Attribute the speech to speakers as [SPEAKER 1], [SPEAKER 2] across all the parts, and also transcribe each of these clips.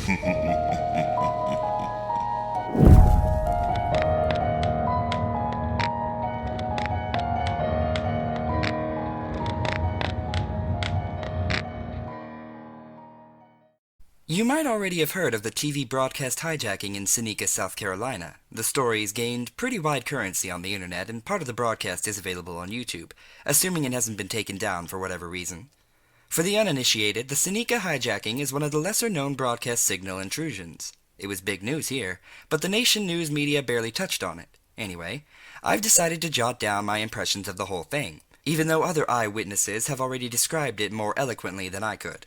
[SPEAKER 1] You might already have heard of the TV broadcast hijacking in Seneca, South Carolina. The story's gained pretty wide currency on the internet, and part of the broadcast is available on YouTube, assuming it hasn't been taken down for whatever reason. For the uninitiated, the Seneca hijacking is one of the lesser-known broadcast signal intrusions. It was big news here, but the nation news media barely touched on it. Anyway, I've decided to jot down my impressions of the whole thing, even though other eyewitnesses have already described it more eloquently than I could.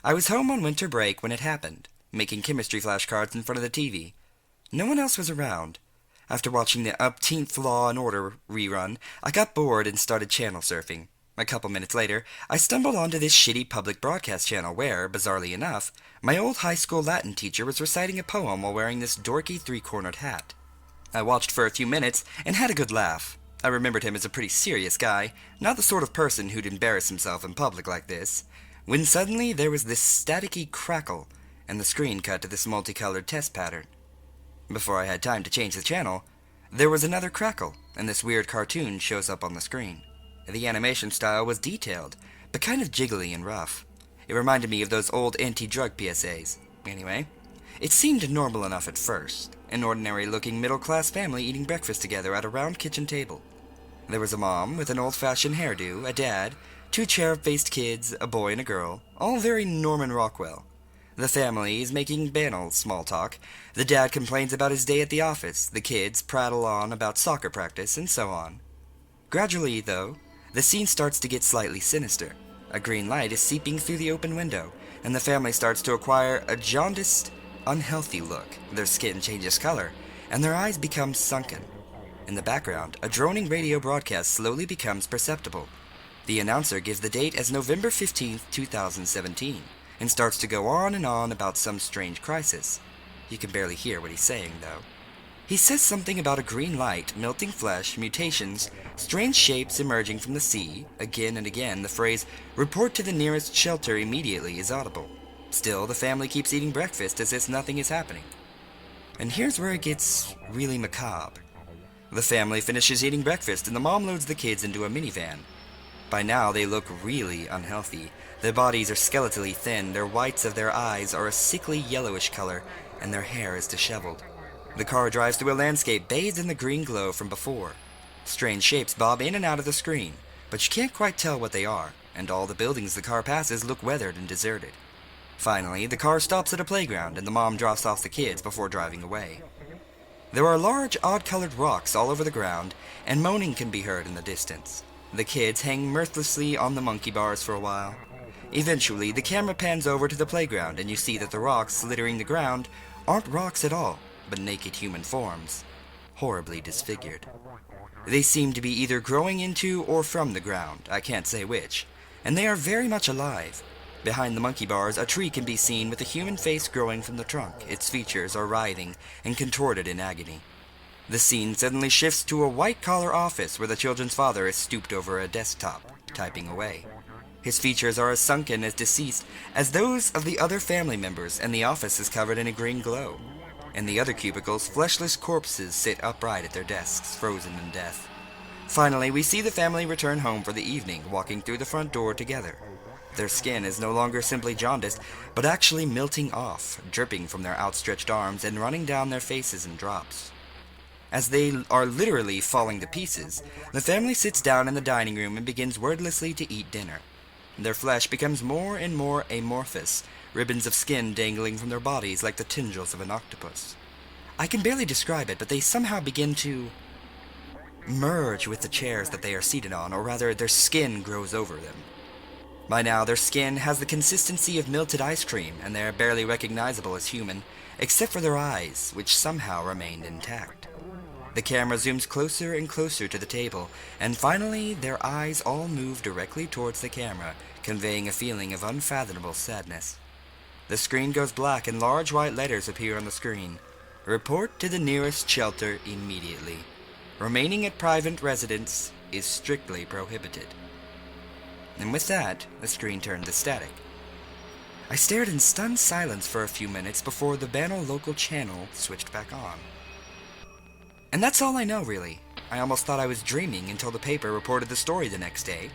[SPEAKER 1] I was home on winter break when it happened, making chemistry flashcards in front of the TV. No one else was around. After watching the Upteenth Law and Order rerun, I got bored and started channel surfing. A couple minutes later, I stumbled onto this shitty public broadcast channel where, bizarrely enough, my old high school Latin teacher was reciting a poem while wearing this dorky three-cornered hat. I watched for a few minutes and had a good laugh. I remembered him as a pretty serious guy, not the sort of person who'd embarrass himself in public like this, when suddenly there was this staticky crackle, and the screen cut to this multicolored test pattern. Before I had time to change the channel, there was another crackle, and this weird cartoon shows up on the screen. The animation style was detailed, but kind of jiggly and rough. It reminded me of those old anti-drug PSAs. Anyway, it seemed normal enough at first, an ordinary-looking middle-class family eating breakfast together at a round kitchen table. There was a mom with an old-fashioned hairdo, a dad, two cherub-faced kids, a boy and a girl, all very Norman Rockwell. The family is making banal small talk. The dad complains about his day at the office, the kids prattle on about soccer practice, and so on. Gradually, though, the scene starts to get slightly sinister. A green light is seeping through the open window, and the family starts to acquire a jaundiced, unhealthy look. Their skin changes color, and their eyes become sunken. In the background, a droning radio broadcast slowly becomes perceptible. The announcer gives the date as November 15th, 2017, and starts to go on and on about some strange crisis. You can barely hear what he's saying, though. He says something about a green light, melting flesh, mutations, strange shapes emerging from the sea. Again and again, the phrase, "report to the nearest shelter immediately," is audible. Still, the family keeps eating breakfast as if nothing is happening. And here's where it gets really macabre. The family finishes eating breakfast, and the mom loads the kids into a minivan. By now, they look really unhealthy. Their bodies are skeletally thin, their whites of their eyes are a sickly yellowish color, and their hair is disheveled. The car drives through a landscape bathed in the green glow from before. Strange shapes bob in and out of the screen, but you can't quite tell what they are, and all the buildings the car passes look weathered and deserted. Finally, the car stops at a playground, and the mom drops off the kids before driving away. There are large, odd-colored rocks all over the ground, and moaning can be heard in the distance. The kids hang mirthlessly on the monkey bars for a while. Eventually, the camera pans over to the playground, and you see that the rocks littering the ground aren't rocks at all, but naked human forms, horribly disfigured. They seem to be either growing into or from the ground, I can't say which, and they are very much alive. Behind the monkey bars, a tree can be seen with a human face growing from the trunk. Its features are writhing and contorted in agony. The scene suddenly shifts to a white-collar office where the children's father is stooped over a desktop, typing away. His features are as sunken as deceased as those of the other family members, and the office is covered in a green glow. In the other cubicles, fleshless corpses sit upright at their desks, frozen in death. Finally, we see the family return home for the evening, walking through the front door together. Their skin is no longer simply jaundiced, but actually melting off, dripping from their outstretched arms and running down their faces in drops. As they are literally falling to pieces, the family sits down in the dining room and begins wordlessly to eat dinner. Their flesh becomes more and more amorphous, ribbons of skin dangling from their bodies like the tendrils of an octopus. I can barely describe it, but they somehow begin to merge with the chairs that they are seated on, or rather, their skin grows over them. By now, their skin has the consistency of melted ice cream, and they are barely recognizable as human, except for their eyes, which somehow remained intact. The camera zooms closer and closer to the table, and finally their eyes all move directly towards the camera, conveying a feeling of unfathomable sadness. The screen goes black and large white letters appear on the screen. Report to the nearest shelter immediately. Remaining at private residence is strictly prohibited. And with that, the screen turned to static. I stared in stunned silence for a few minutes before the banal local channel switched back on. And that's all I know, really. I almost thought I was dreaming until the paper reported the story the next day.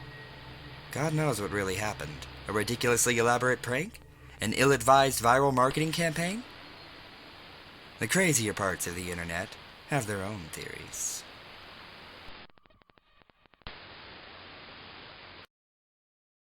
[SPEAKER 1] God knows what really happened. A ridiculously elaborate prank? An ill-advised viral marketing campaign? The crazier parts of the internet have their own theories.